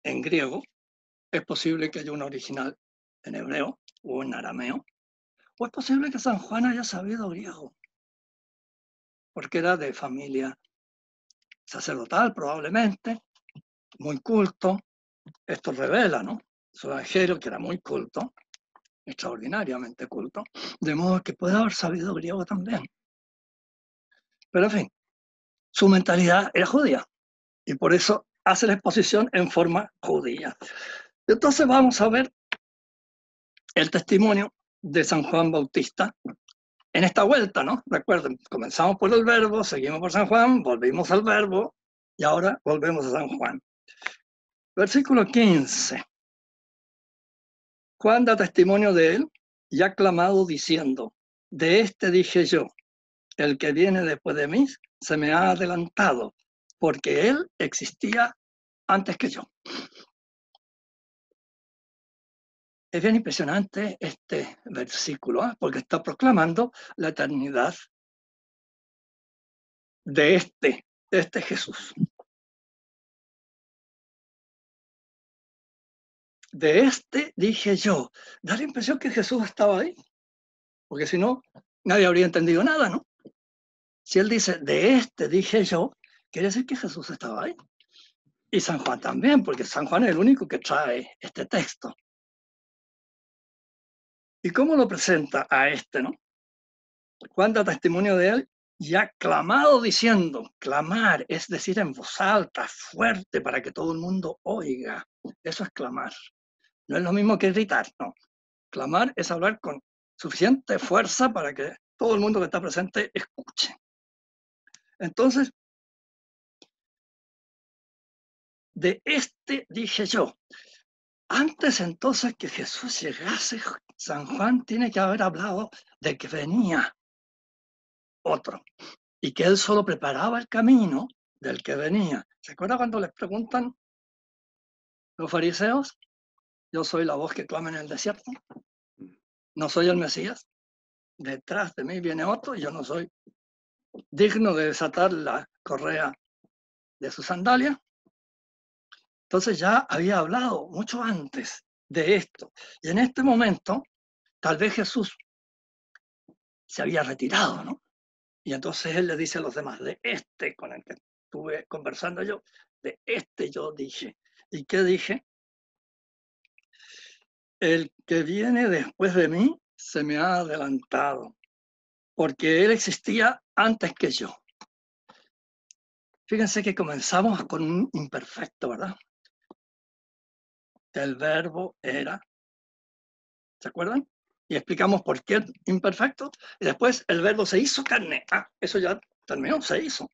en griego, es posible que haya un original en hebreo o en arameo, o es posible que San Juan haya sabido griego, porque era de familia sacerdotal probablemente, muy culto. Esto revela, ¿no? Su evangelio, que era muy culto, extraordinariamente culto, de modo que puede haber sabido griego también. Pero en fin, su mentalidad era judía y por eso hace la exposición en forma judía. Entonces vamos a ver el testimonio de San Juan Bautista en esta vuelta, ¿no? Recuerden, comenzamos por el verbo, seguimos por San Juan, volvimos al verbo y ahora volvemos a San Juan. Versículo 15. Juan da testimonio de él y ha clamado diciendo, de este dije yo, el que viene después de mí se me ha adelantado, porque él existía antes que yo. Es bien impresionante este versículo, ¿eh? Porque está proclamando la eternidad de este Jesús. De este dije yo. Da la impresión que Jesús estaba ahí, porque si no, nadie habría entendido nada, ¿no? Si él dice, de este dije yo, quiere decir que Jesús estaba ahí. Y San Juan también, porque San Juan es el único que trae este texto. ¿Y cómo lo presenta a este, no? Juan da testimonio de él y ha clamado diciendo, clamar es decir en voz alta, fuerte, para que todo el mundo oiga. Eso es clamar. No es lo mismo que gritar, no. Clamar es hablar con suficiente fuerza para que todo el mundo que está presente escuche. Entonces, de este dije yo, antes entonces que Jesús llegase, San Juan tiene que haber hablado de que venía otro y que él solo preparaba el camino del que venía. ¿Se acuerdan cuando les preguntan los fariseos? Yo soy la voz que clama en el desierto. No soy el Mesías. Detrás de mí viene otro y yo no soy digno de desatar la correa de su sandalia. Entonces ya había hablado mucho antes de esto. Y en este momento, tal vez Jesús se había retirado, ¿no? Y entonces él le dice a los demás, de este con el que estuve conversando yo, de este yo dije. ¿Y qué dije? El que viene después de mí se me ha adelantado, porque él existía antes que yo. Fíjense que comenzamos con un imperfecto, ¿verdad? El verbo era, ¿se acuerdan? Y explicamos por qué imperfecto, y después el verbo se hizo carne. Ah, eso ya terminó, se hizo.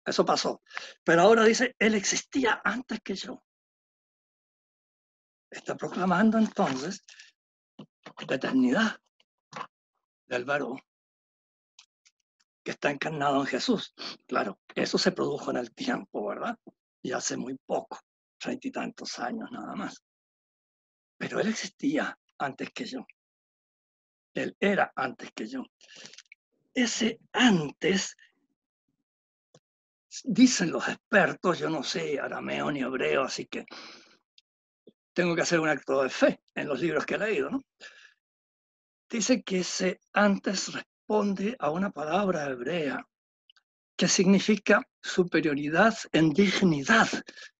Eso pasó. Pero ahora dice, él existía antes que yo. Está proclamando entonces la eternidad del verbo que está encarnado en Jesús. Claro, eso se produjo en el tiempo, ¿verdad? Y hace muy poco, 30 y tantos años nada más. Pero él existía antes que yo. Él era antes que yo. Ese antes, dicen los expertos, yo no sé arameo ni hebreo, así que tengo que hacer un acto de fe en los libros que he leído, ¿no? Dice que ese antes responde a una palabra hebrea que significa superioridad en dignidad,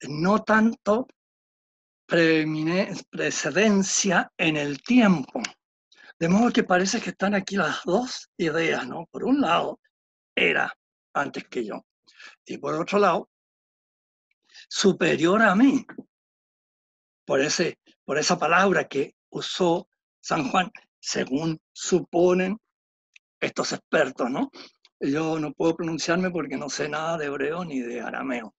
no tanto precedencia en el tiempo. De modo que parece que están aquí las dos ideas, ¿no? Por un lado, era antes que yo. Y por otro lado, superior a mí. Por esa palabra que usó San Juan, según suponen estos expertos, ¿no? Yo no puedo pronunciarme porque no sé nada de hebreo ni de arameo.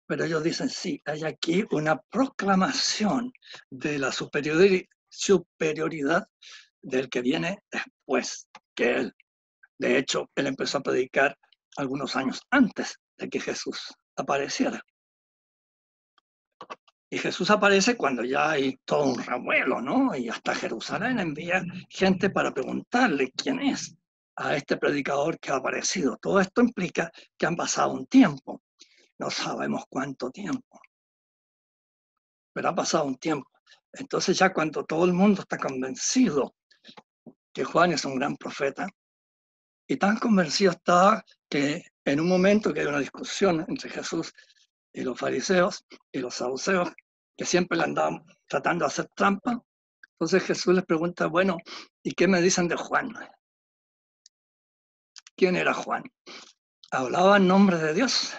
Pero ellos dicen, sí, hay aquí una proclamación de la superioridad del que viene después que él. De hecho, él empezó a predicar algunos años antes de que Jesús apareciera. Y Jesús aparece cuando ya hay todo un revuelo, ¿no? Y hasta Jerusalén envía gente para preguntarle quién es a este predicador que ha aparecido. Todo esto implica que han pasado un tiempo. No sabemos cuánto tiempo, pero ha pasado un tiempo. Entonces ya cuando todo el mundo está convencido que Juan es un gran profeta, y tan convencido está que en un momento que hay una discusión entre Jesús y los fariseos y los saduceos, que siempre le andaban tratando de hacer trampa, entonces Jesús les pregunta, bueno, ¿y qué me dicen de Juan? ¿Quién era Juan? ¿Hablaba en nombre de Dios?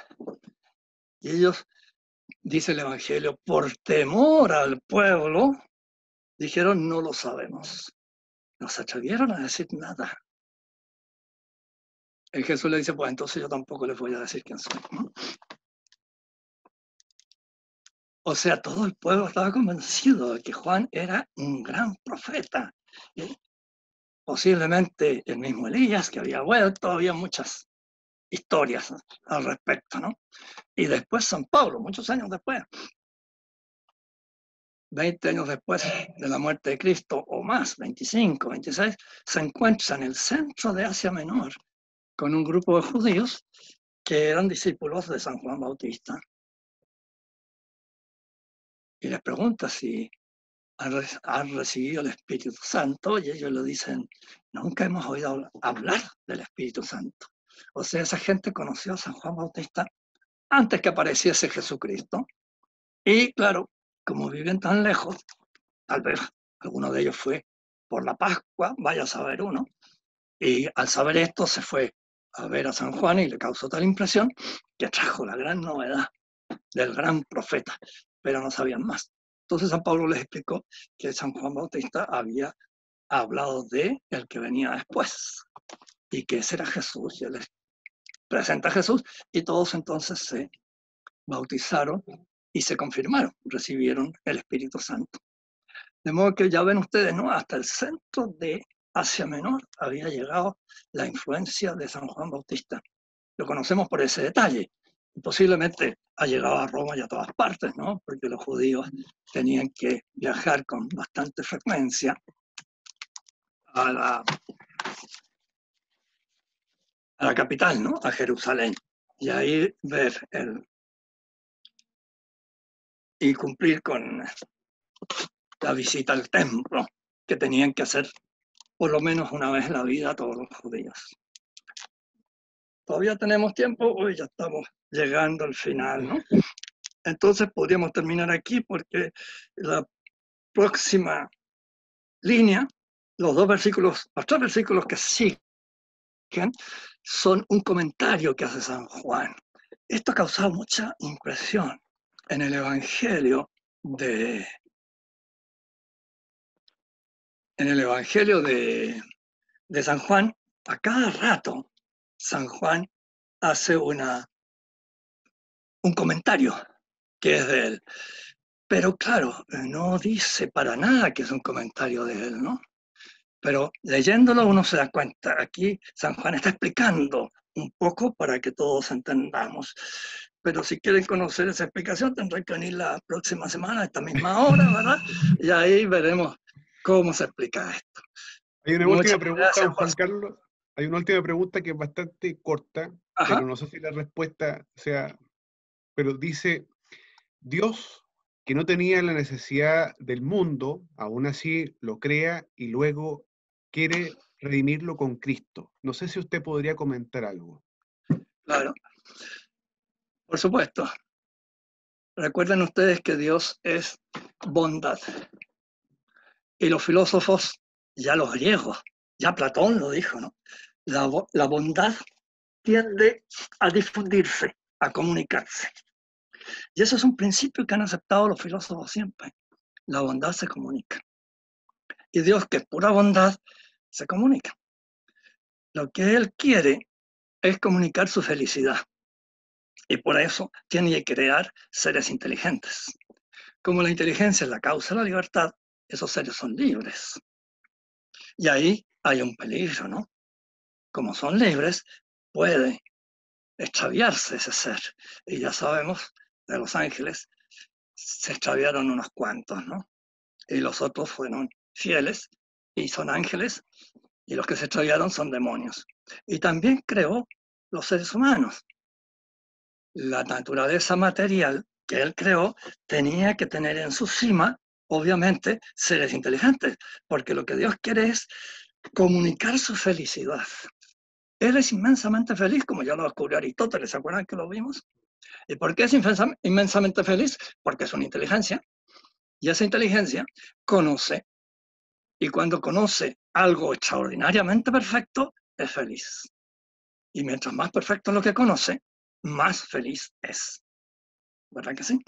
Y ellos, dice el Evangelio, por temor al pueblo, dijeron, no lo sabemos. No se atrevieron a decir nada. Y Jesús le dice, pues entonces yo tampoco les voy a decir quién soy. O sea, todo el pueblo estaba convencido de que Juan era un gran profeta. Posiblemente el mismo Elías que había vuelto, había muchas historias al respecto, ¿no? Y después San Pablo, muchos años después, 20 años después de la muerte de Cristo o más, 25, 26, se encuentra en el centro de Asia Menor con un grupo de judíos que eran discípulos de San Juan Bautista. Y les pregunta si han recibido el Espíritu Santo y ellos le dicen, nunca hemos oído hablar del Espíritu Santo. O sea, esa gente conoció a San Juan Bautista antes que apareciese Jesucristo. Y claro, como viven tan lejos, tal vez alguno de ellos fue por la Pascua, vaya a saber uno, y al saber esto se fue a ver a San Juan y le causó tal impresión que trajo la gran novedad del gran profeta, pero no sabían más. Entonces San Pablo les explicó que San Juan Bautista había hablado de el que venía después y que ese era Jesús, y él les presenta a Jesús, y todos entonces se bautizaron y se confirmaron, recibieron el Espíritu Santo. De modo que ya ven ustedes, ¿no? Hasta el centro de Asia Menor había llegado la influencia de San Juan Bautista. Lo conocemos por ese detalle. Posiblemente ha llegado a Roma y a todas partes, ¿no? Porque los judíos tenían que viajar con bastante frecuencia a la capital, ¿no? A Jerusalén. Y ahí ver y cumplir con la visita al templo que tenían que hacer por lo menos una vez en la vida todos los judíos. Todavía tenemos tiempo, hoy ya estamos llegando al final, ¿no? Entonces podríamos terminar aquí porque la próxima línea, los tres versículos que siguen, son un comentario que hace San Juan. Esto ha causado mucha impresión en el Evangelio de San Juan. A cada rato San Juan hace un comentario que es de él. Pero claro, no dice para nada que es un comentario de él, ¿no? Pero leyéndolo uno se da cuenta. Aquí San Juan está explicando un poco para que todos entendamos. Pero si quieren conocer esa explicación, tendrán que venir la próxima semana a esta misma hora, ¿verdad? Y ahí veremos cómo se explica esto. Hay una Muchas última pregunta, gracias, don Juan Carlos. Hay una última pregunta que es bastante corta, Ajá. pero no sé si la respuesta sea... Pero dice, Dios, que no tenía la necesidad del mundo, aún así lo crea y luego quiere redimirlo con Cristo. No sé si usted podría comentar algo. Claro, por supuesto. Recuerden ustedes que Dios es bondad. Y los filósofos, ya los griegos, ya Platón lo dijo, ¿no? La bondad tiende a difundirse, a comunicarse. Y eso es un principio que han aceptado los filósofos siempre. La bondad se comunica. Y Dios, que es pura bondad, se comunica. Lo que Él quiere es comunicar su felicidad. Y por eso tiene que crear seres inteligentes. Como la inteligencia es la causa de la libertad, esos seres son libres. Y ahí hay un peligro, ¿no? Como son libres, puede extraviarse ese ser. Y ya sabemos, de los ángeles se extraviaron unos cuantos, ¿no? Y los otros fueron fieles y son ángeles, y los que se extraviaron son demonios. Y también creó los seres humanos. La naturaleza material que él creó tenía que tener en su cima, obviamente, seres inteligentes, porque lo que Dios quiere es comunicar su felicidad. Él es inmensamente feliz, como ya lo descubrió Aristóteles, ¿se acuerdan que lo vimos? ¿Y por qué es inmensamente feliz? Porque es una inteligencia, y esa inteligencia conoce, y cuando conoce algo extraordinariamente perfecto, es feliz. Y mientras más perfecto es lo que conoce, más feliz es. ¿Verdad que sí?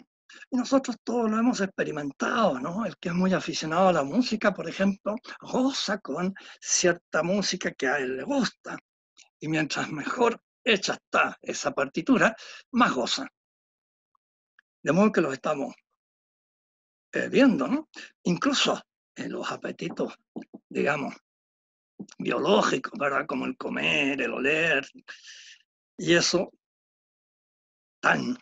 Y nosotros todos lo hemos experimentado, ¿no? El que es muy aficionado a la música, por ejemplo, goza con cierta música que a él le gusta. Y mientras mejor hecha está esa partitura, más goza. De modo que lo estamos viendo, ¿no? Incluso en los apetitos, digamos, biológicos, ¿verdad? Como el comer, el oler, y eso tan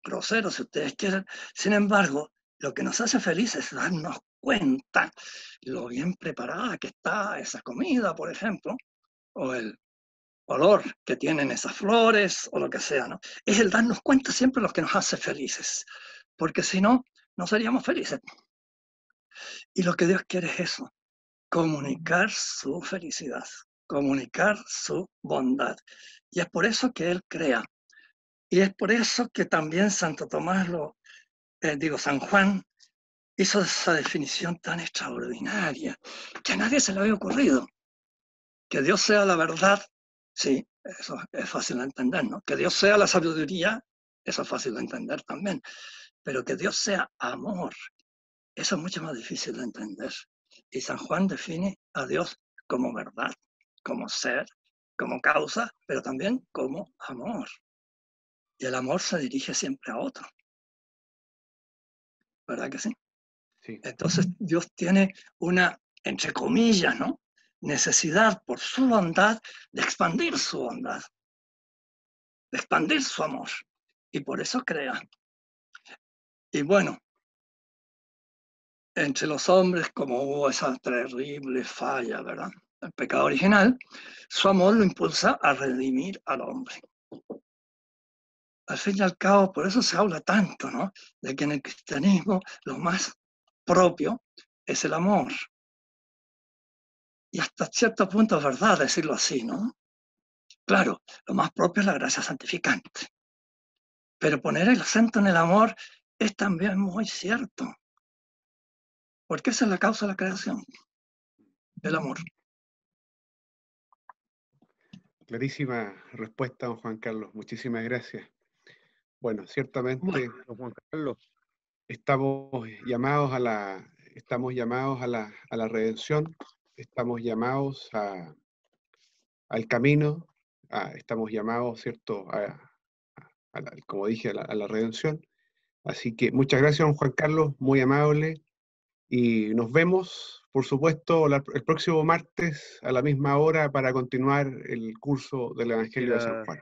grosero, si ustedes quieren. Sin embargo, lo que nos hace felices es darnos cuenta lo bien preparada que está esa comida, por ejemplo, o el olor que tienen esas flores, o lo que sea, ¿no? Es el darnos cuenta siempre lo que nos hace felices, porque si no, no seríamos felices. Y lo que Dios quiere es eso, comunicar su felicidad, comunicar su bondad. Y es por eso que Él crea. Y es por eso que también Santo Tomás San Juan hizo esa definición tan extraordinaria, que a nadie se le había ocurrido. Que Dios sea la verdad, sí, eso es fácil de entender, ¿no? Que Dios sea la sabiduría, eso es fácil de entender también. pero que Dios sea amor, eso es mucho más difícil de entender. Y San Juan define a Dios como verdad, como ser, como causa, pero también como amor. Y el amor se dirige siempre a otro. ¿Verdad que sí? Sí. Entonces Dios tiene una, entre comillas, ¿no?, necesidad por su bondad de expandir su bondad, de expandir su amor. Y por eso crea. Y bueno, entre los hombres, como hubo esa terrible falla, ¿verdad?, el pecado original, su amor lo impulsa a redimir al hombre. Al fin y al cabo, por eso se habla tanto, ¿no?, de que en el cristianismo lo más propio es el amor. Y hasta cierto punto es verdad decirlo así, ¿no? Claro, lo más propio es la gracia santificante. Pero poner el acento en el amor es también muy cierto. Porque esa es la causa de la creación, el amor. Clarísima respuesta, don Juan Carlos. Muchísimas gracias. Bueno, ciertamente Don Juan Carlos, estamos llamados a la redención, estamos llamados al camino, estamos llamados, ¿cierto?, como dije, a la redención. Así que muchas gracias, don Juan Carlos, muy amable, y nos vemos, por supuesto, el próximo martes a la misma hora para continuar el curso del Evangelio de San Juan.